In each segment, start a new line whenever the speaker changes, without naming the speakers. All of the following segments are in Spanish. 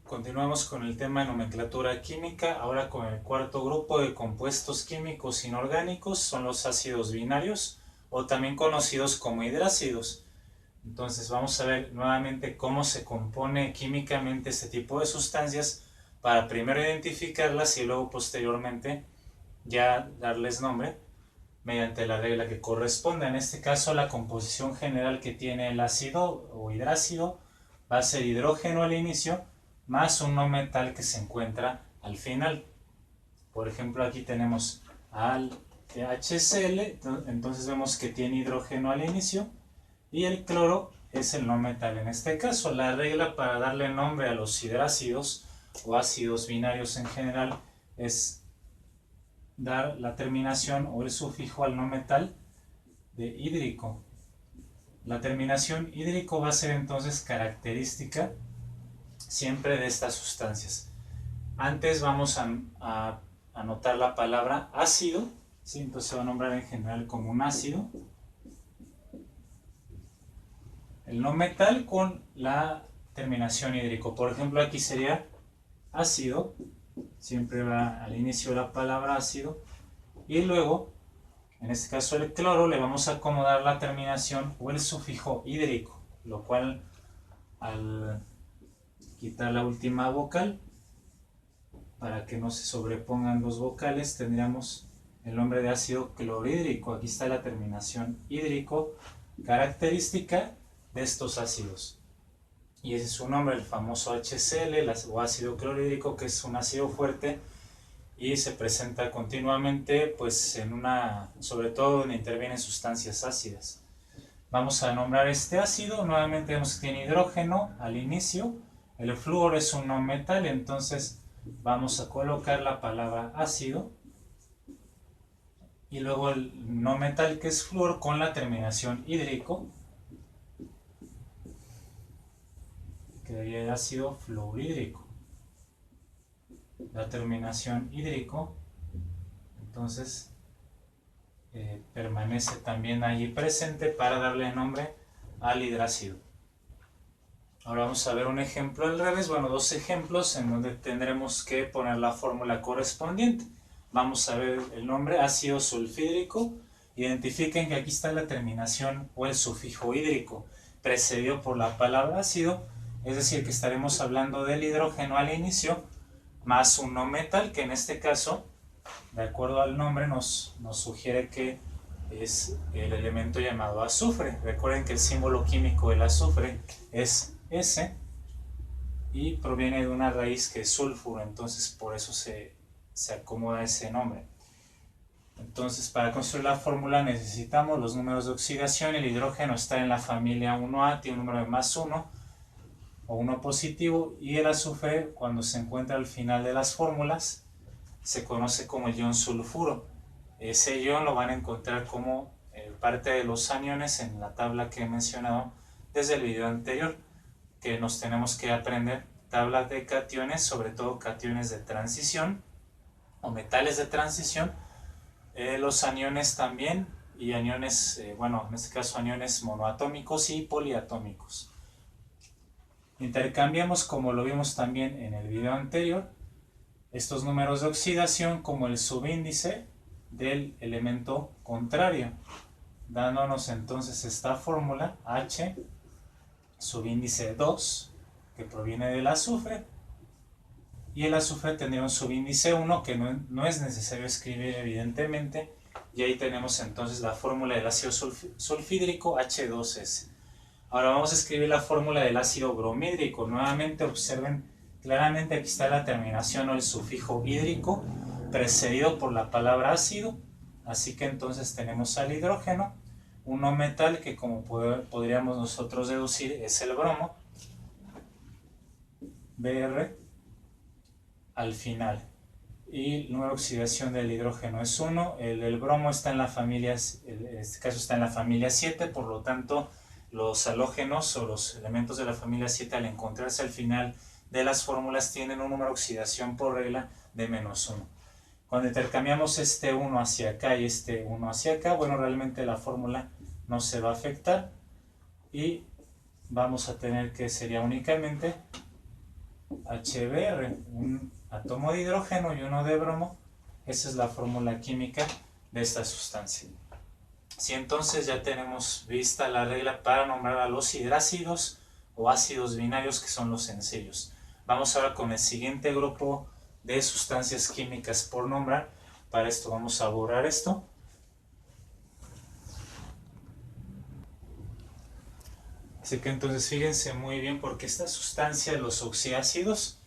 Continuamos con el tema de nomenclatura química, ahora con el cuarto grupo de compuestos químicos inorgánicos, son los ácidos binarios o también conocidos como hidrácidos. Entonces vamos a ver nuevamente cómo se compone químicamente este tipo de sustancias para primero identificarlas y luego posteriormente ya darles nombre mediante la regla que corresponde. En este caso la composición general que tiene el ácido o hidrácido va a ser hidrógeno al inicio más un no metal que se encuentra al final. Por ejemplo, aquí tenemos al HCl, entonces vemos que tiene hidrógeno al inicio y el cloro es el no metal. En este caso, la regla para darle nombre a los hidrácidos o ácidos binarios en general es dar la terminación o el sufijo al no metal de hídrico. La terminación hídrico va a ser entonces característica siempre de estas sustancias. Antes vamos a anotar la palabra ácido, ¿sí? Entonces se va a nombrar en general como un ácido. El no metal con la terminación hídrico. Por ejemplo, aquí sería ácido, siempre va al inicio la palabra ácido, y luego, en este caso el cloro, le vamos a acomodar la terminación o el sufijo hídrico, lo cual al quitar la última vocal, para que no se sobrepongan dos vocales, tendríamos el nombre de ácido clorhídrico. Aquí está la terminación hídrico, característica de estos ácidos. Y ese es su nombre, el famoso HCl o ácido clorhídrico, que es un ácido fuerte y se presenta continuamente, pues sobre todo donde intervienen sustancias ácidas. Vamos a nombrar este ácido, nuevamente vemos que tiene hidrógeno al inicio, el flúor es un no metal, entonces vamos a colocar la palabra ácido y luego el no metal que es flúor con la terminación hídrico, quedaría el ácido fluorhídrico. La terminación hídrico, entonces permanece también allí presente para darle nombre al hidrácido. Ahora vamos a ver un ejemplo al revés, bueno, dos ejemplos en donde tendremos que poner la fórmula correspondiente. Vamos a ver el nombre ácido sulfhídrico. Identifiquen que aquí está la terminación o el sufijo hídrico precedido por la palabra ácido, es decir que estaremos hablando del hidrógeno al inicio más un no metal, que en este caso, de acuerdo al nombre, nos sugiere que es el elemento llamado azufre. Recuerden que el símbolo químico del azufre es S y proviene de una raíz que es sulfuro, entonces por eso se acomoda ese nombre. Entonces, para construir la fórmula necesitamos los números de oxidación. El hidrógeno está en la familia 1A, tiene un número de más 1 o 1 positivo, y el azufre, cuando se encuentra al final de las fórmulas, se conoce como el ion sulfuro. Ese ion lo van a encontrar como parte de los aniones en la tabla que he mencionado desde el video anterior, que nos tenemos que aprender tablas de cationes, sobre todo cationes de transición o metales de transición, los aniones también, y aniones, bueno, en este caso aniones monoatómicos y poliatómicos. Intercambiamos, como lo vimos también en el video anterior, estos números de oxidación como el subíndice del elemento contrario, dándonos entonces esta fórmula H subíndice 2, que proviene del azufre, y el azufre tendría un subíndice 1 que no es necesario escribir evidentemente, y ahí tenemos entonces la fórmula del ácido sulfhídrico H2S. Ahora vamos a escribir la fórmula del ácido bromhídrico. Nuevamente observen claramente, aquí está la terminación o el sufijo hídrico precedido por la palabra ácido, así que entonces tenemos al hidrógeno, un no metal que, como podríamos nosotros deducir, es el bromo, Br al final, y el número de oxidación del hidrógeno es 1, el bromo está en la familia, en este caso está en la familia 7, por lo tanto los halógenos o los elementos de la familia 7 al encontrarse al final de las fórmulas tienen un número de oxidación por regla de menos 1. Cuando intercambiamos este 1 hacia acá y este 1 hacia acá, bueno, realmente la fórmula no se va a afectar y vamos a tener que sería únicamente HBr, un átomo de hidrógeno y uno de bromo. Esa es la fórmula química de esta sustancia. Si entonces ya tenemos vista la regla para nombrar a los hidrácidos o ácidos binarios, que son los sencillos. Vamos ahora con el siguiente grupo de sustancias químicas por nombrar. Para esto vamos a borrar esto. Así que entonces fíjense muy bien, porque estas sustancias, los oxiácidos,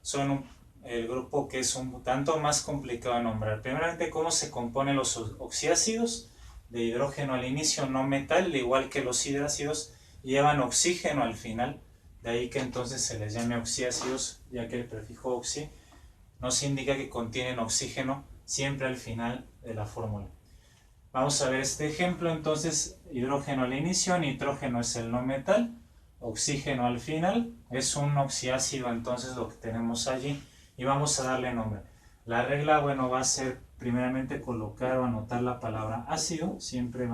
son el grupo que es un tanto más complicado de nombrar. Primeramente, ¿cómo se componen los oxiácidos? De hidrógeno al inicio, no metal, igual que los hidrácidos, llevan oxígeno al final. De ahí que entonces se les llame oxiácidos, ya que el prefijo oxi nos indica que contienen oxígeno siempre al final de la fórmula. Vamos a ver este ejemplo. Entonces, hidrógeno al inicio, nitrógeno es el no metal, oxígeno al final, es un oxiácido entonces lo que tenemos allí, y vamos a darle nombre. La regla, bueno, va a ser primeramente colocar o anotar la palabra ácido. Siempre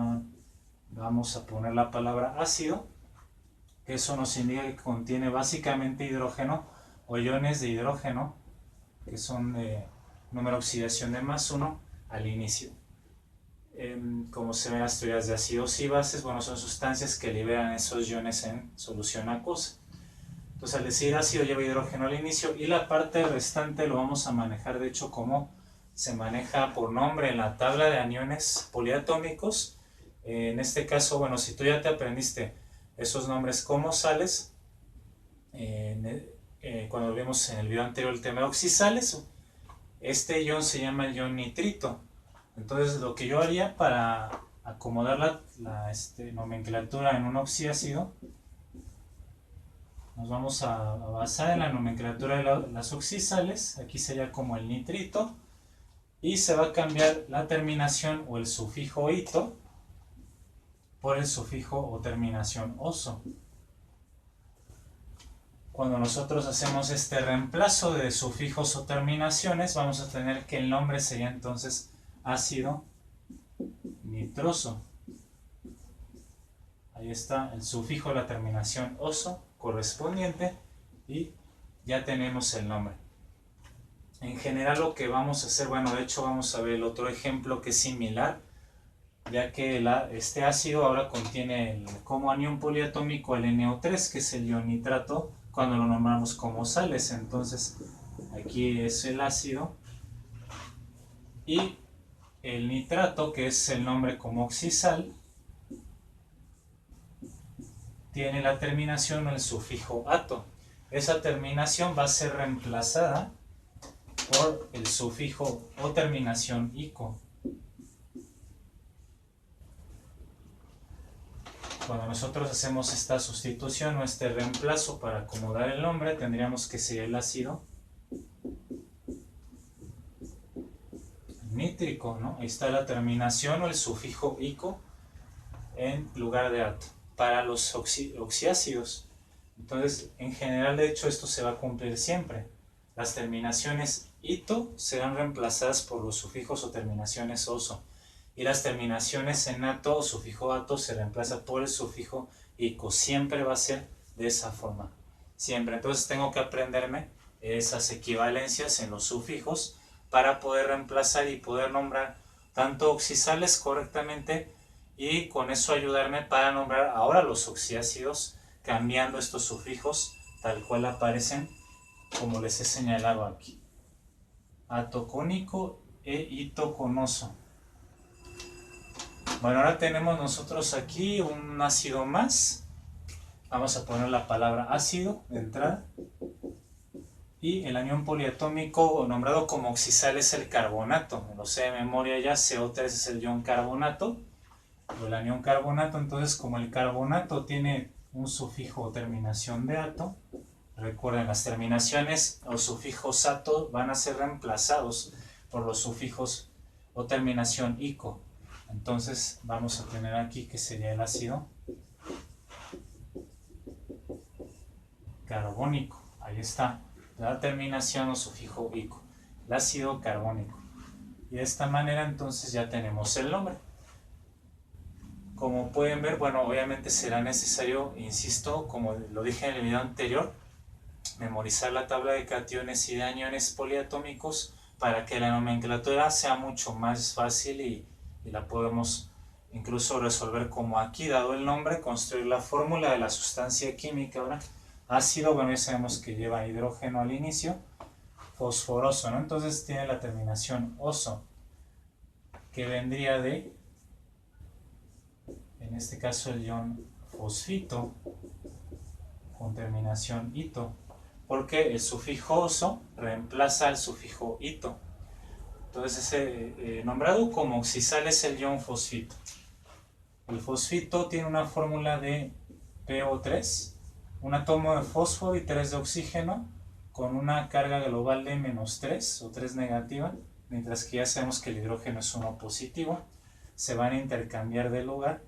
vamos a poner la palabra ácido, que eso nos indica que contiene básicamente hidrógeno o iones de hidrógeno, que son de número de oxidación de +1 al inicio. Como se ven las teorías de ácidos y bases, bueno, son sustancias que liberan esos iones en solución acuosa. Entonces, al decir ácido lleva hidrógeno al inicio, y la parte restante lo vamos a manejar, de hecho, como se maneja por nombre en la tabla de aniones poliatómicos. En este caso, bueno, si tú ya te aprendiste esos nombres como sales, cuando vimos en el video anterior el tema de oxisales, este ion se llama el ion nitrito. Entonces, lo que yo haría para acomodar la nomenclatura en un oxiácido, nos vamos a basar en la nomenclatura de las oxisales. Aquí sería como el nitrito, y se va a cambiar la terminación o el sufijo ito por el sufijo o terminación oso. Cuando nosotros hacemos este reemplazo de sufijos o terminaciones, vamos a tener que el nombre sería entonces ácido nitroso. Ahí está el sufijo de la terminación oso correspondiente, y ya tenemos el nombre. En general, lo que vamos a hacer, bueno, de hecho vamos a ver el otro ejemplo que es similar, ya que este ácido ahora contiene como anión poliatómico el NO3, que es el ion nitrato, cuando lo nombramos como sales. Entonces aquí es el ácido, y el nitrato, que es el nombre como oxisal, tiene la terminación o el sufijo ato. Esa terminación va a ser reemplazada por el sufijo o terminación ico. Cuando nosotros hacemos esta sustitución o este reemplazo para acomodar el nombre, tendríamos que ser el ácido nítrico, ¿no? Ahí está la terminación o el sufijo ico en lugar de ato para los oxiácidos. Entonces, en general, de hecho, esto se va a cumplir siempre. Las terminaciones ito serán reemplazadas por los sufijos o terminaciones oso, y las terminaciones en ato o sufijo ato se reemplaza por el sufijo ico. Siempre va a ser de esa forma, siempre. Entonces tengo que aprenderme esas equivalencias en los sufijos para poder reemplazar y poder nombrar tanto oxisales correctamente, y con eso ayudarme para nombrar ahora los oxiácidos, cambiando estos sufijos tal cual aparecen como les he señalado aquí: ato con ico e ito con oso. Bueno, ahora tenemos nosotros aquí un ácido más. Vamos a poner la palabra ácido de entrada, y el anión poliatómico nombrado como oxisal es el carbonato. Me lo sé de memoria ya, CO3 es el ion carbonato, o el anión carbonato. Entonces, como el carbonato tiene un sufijo o terminación de ato, recuerden, las terminaciones o sufijos ato van a ser reemplazados por los sufijos o terminación ico. Entonces vamos a tener aquí que sería el ácido carbónico. Ahí está la terminación o sufijo ico, el ácido carbónico. Y de esta manera entonces ya tenemos el nombre. Como pueden ver, bueno, obviamente será necesario, insisto, como lo dije en el video anterior, memorizar la tabla de cationes y de aniones poliatómicos para que la nomenclatura sea mucho más fácil y la podemos incluso resolver como aquí, dado el nombre, construir la fórmula de la sustancia química. Ahora, ácido, bueno, ya sabemos que lleva hidrógeno al inicio, fosforoso, ¿no? Entonces tiene la terminación oso, que vendría de, en este caso, el ion fosfito, con terminación ito, porque el sufijo oso reemplaza al sufijo ito. Entonces ese nombrado como oxisal es el ion fosfito. El fosfito tiene una fórmula de PO3, un átomo de fósforo y 3 de oxígeno, con una carga global de -3 o 3 negativa, mientras que ya sabemos que el hidrógeno es 1 positivo. Se van a intercambiar de lugar,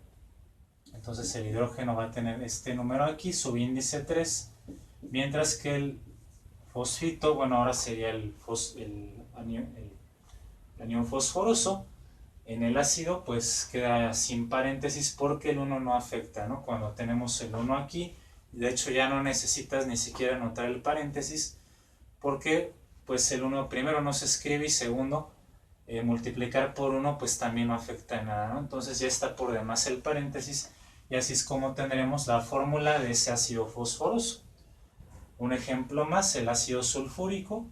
entonces el hidrógeno va a tener este número aquí, subíndice 3, mientras que el fosfito, bueno, ahora sería el anión fosforoso. En el ácido pues queda sin paréntesis porque el 1 no afecta, ¿no? Cuando tenemos el 1 aquí, de hecho ya no necesitas ni siquiera anotar el paréntesis, porque pues el 1 primero no se escribe y segundo, multiplicar por 1 pues también no afecta en nada, ¿no? Entonces ya está por demás el paréntesis y así es como tendremos la fórmula de ese ácido fosforoso. Un ejemplo más, el ácido sulfúrico,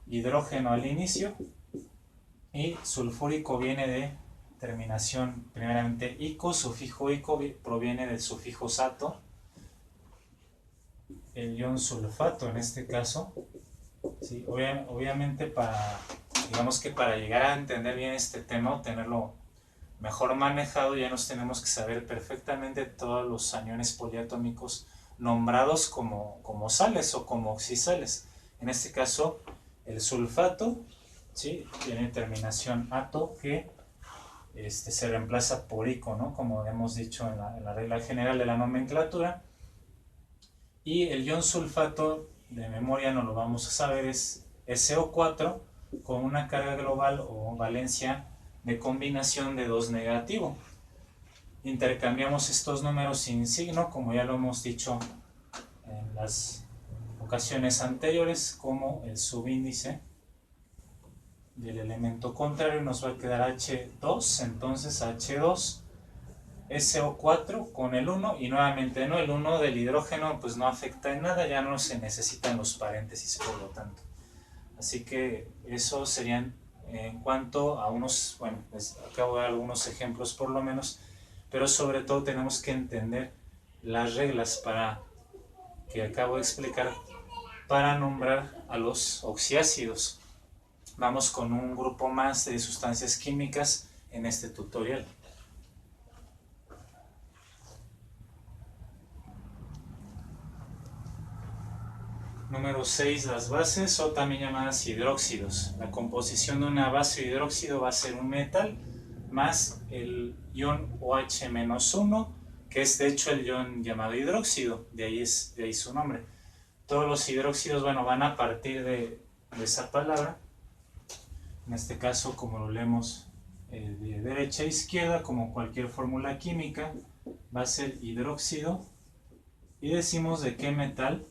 hidrógeno al inicio, y sulfúrico viene de terminación primeramente ico, sufijo ico proviene del sufijo sato. El ion sulfato en este caso, ¿sí? Obviamente digamos que para llegar a entender bien este tema, tenerlo mejor manejado, ya nos tenemos que saber perfectamente todos los aniones poliatómicos nombrados como sales o como oxisales. En este caso, el sulfato, ¿sí? Tiene terminación ato, que se reemplaza por ico, ¿no? Como hemos dicho en la regla general de la nomenclatura. Y el ion sulfato, de memoria no lo vamos a saber, es SO4 con una carga global o valencia de combinación de 2 negativo. Intercambiamos estos números sin signo, como ya lo hemos dicho en las ocasiones anteriores, como el subíndice del elemento contrario nos va a quedar H2, entonces H2 SO4 con el 1 y nuevamente no, el 1 del hidrógeno pues no afecta en nada, ya no se necesitan los paréntesis por lo tanto. Así que eso serían en cuanto a unos, bueno, les acabo de dar algunos ejemplos por lo menos, pero sobre todo tenemos que entender las reglas que acabo de explicar para nombrar a los oxiácidos. Vamos con un grupo más de sustancias químicas en este tutorial. Número 6, las bases o también llamadas hidróxidos. La composición de una base o hidróxido va a ser un metal más el ion OH-1, que es de hecho el ion llamado hidróxido, de ahí su nombre. Todos los hidróxidos, bueno, van a partir de esa palabra. En este caso, como lo leemos de derecha a izquierda, como cualquier fórmula química, va a ser hidróxido. Y decimos de qué metal,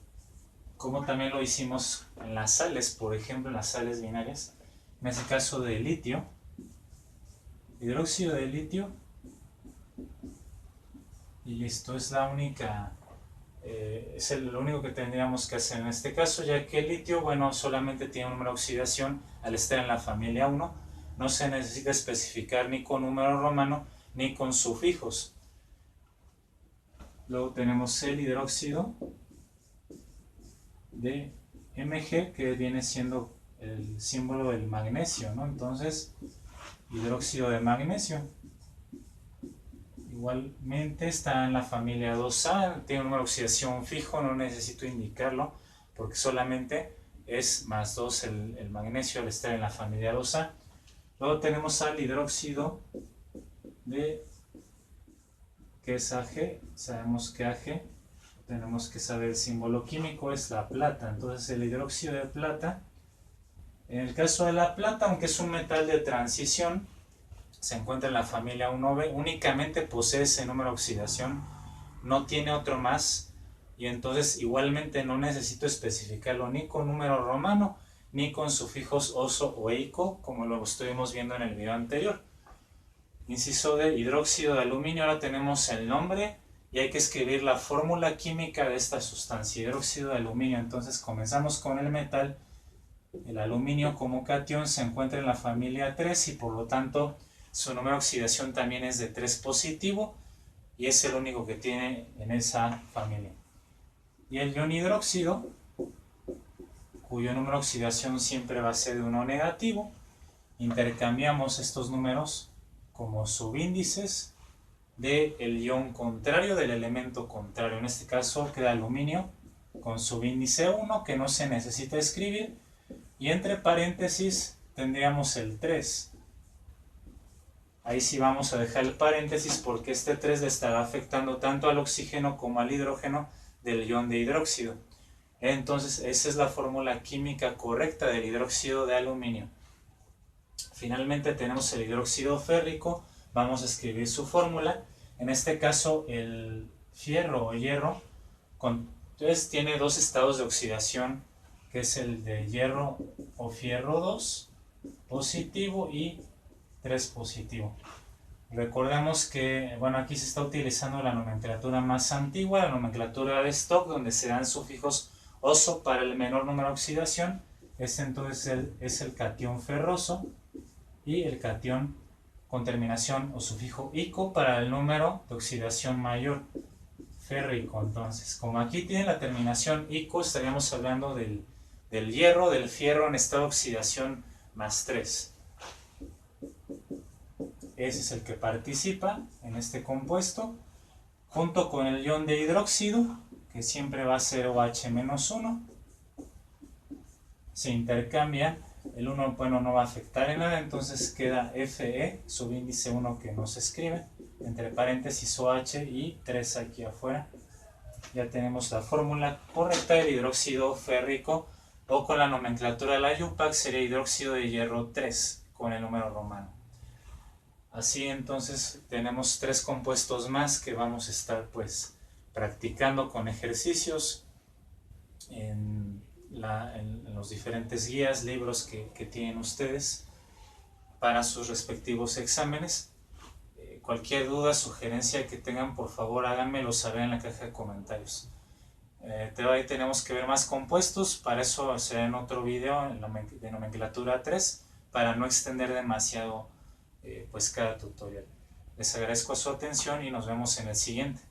como también lo hicimos en las sales, por ejemplo, en las sales binarias. En este caso de litio, hidróxido de litio. Y listo, es la única... lo único que tendríamos que hacer en este caso, ya que el litio, bueno, solamente tiene un número de oxidación al estar en la familia 1, no se necesita especificar ni con número romano ni con sufijos. Luego tenemos el hidróxido de Mg, que viene siendo el símbolo del magnesio, ¿no? Entonces, hidróxido de magnesio. Igualmente está en la familia 2A, tiene un número de oxidación fijo, no necesito indicarlo porque solamente es más 2 el magnesio al estar en la familia 2A. Luego tenemos al hidróxido de, que es Ag, sabemos que Ag, tenemos que saber el símbolo químico, es la plata, entonces el hidróxido de plata, en el caso de la plata, aunque es un metal de transición, se encuentra en la familia 1B, únicamente posee ese número de oxidación, no tiene otro más y entonces igualmente no necesito especificarlo ni con número romano ni con sufijos oso o eico, como lo estuvimos viendo en el video anterior. Inciso D, hidróxido de aluminio. Ahora tenemos el nombre y hay que escribir la fórmula química de esta sustancia, hidróxido de aluminio. Entonces comenzamos con el metal. El aluminio como catión se encuentra en la familia 3 y por lo tanto su número de oxidación también es de 3 positivo y es el único que tiene en esa familia. Y el ion hidróxido, cuyo número de oxidación siempre va a ser de 1 negativo, intercambiamos estos números como subíndices del ion contrario, del elemento contrario. En este caso queda aluminio con subíndice 1 que no se necesita escribir, y entre paréntesis tendríamos el 3. Ahí sí vamos a dejar el paréntesis porque este 3 le estará afectando tanto al oxígeno como al hidrógeno del ion de hidróxido. Entonces esa es la fórmula química correcta del hidróxido de aluminio. Finalmente tenemos el hidróxido férrico. Vamos a escribir su fórmula. En este caso el fierro o hierro entonces tiene dos estados de oxidación, que es el de hierro o fierro 2 positivo y 3 positivo. Recordemos que, bueno, aquí se está utilizando la nomenclatura más antigua, la nomenclatura de stock, donde se dan sufijos oso para el menor número de oxidación. Este entonces es el catión ferroso, y el catión con terminación o sufijo ico para el número de oxidación mayor, férrico. Entonces, como aquí tiene la terminación ico, estaríamos hablando del hierro, del fierro en estado de oxidación más 3. Ese es el que participa en este compuesto, junto con el ion de hidróxido, que siempre va a ser OH-1. Se intercambian, el 1 bueno, no va a afectar en nada, entonces queda Fe, subíndice 1 que no se escribe, entre paréntesis OH y 3 aquí afuera. Ya tenemos la fórmula correcta del hidróxido férrico, o con la nomenclatura de la IUPAC sería hidróxido de hierro 3 con el número romano. Así entonces tenemos 3 compuestos más que vamos a estar pues practicando con ejercicios en los diferentes guías, libros que tienen ustedes para sus respectivos exámenes. Cualquier duda, sugerencia que tengan, por favor háganmelo saber en la caja de comentarios. Ahí tenemos que ver más compuestos, para eso será en otro video de nomenclatura 3, para no extender demasiado pues cada tutorial. Les agradezco su atención y nos vemos en el siguiente.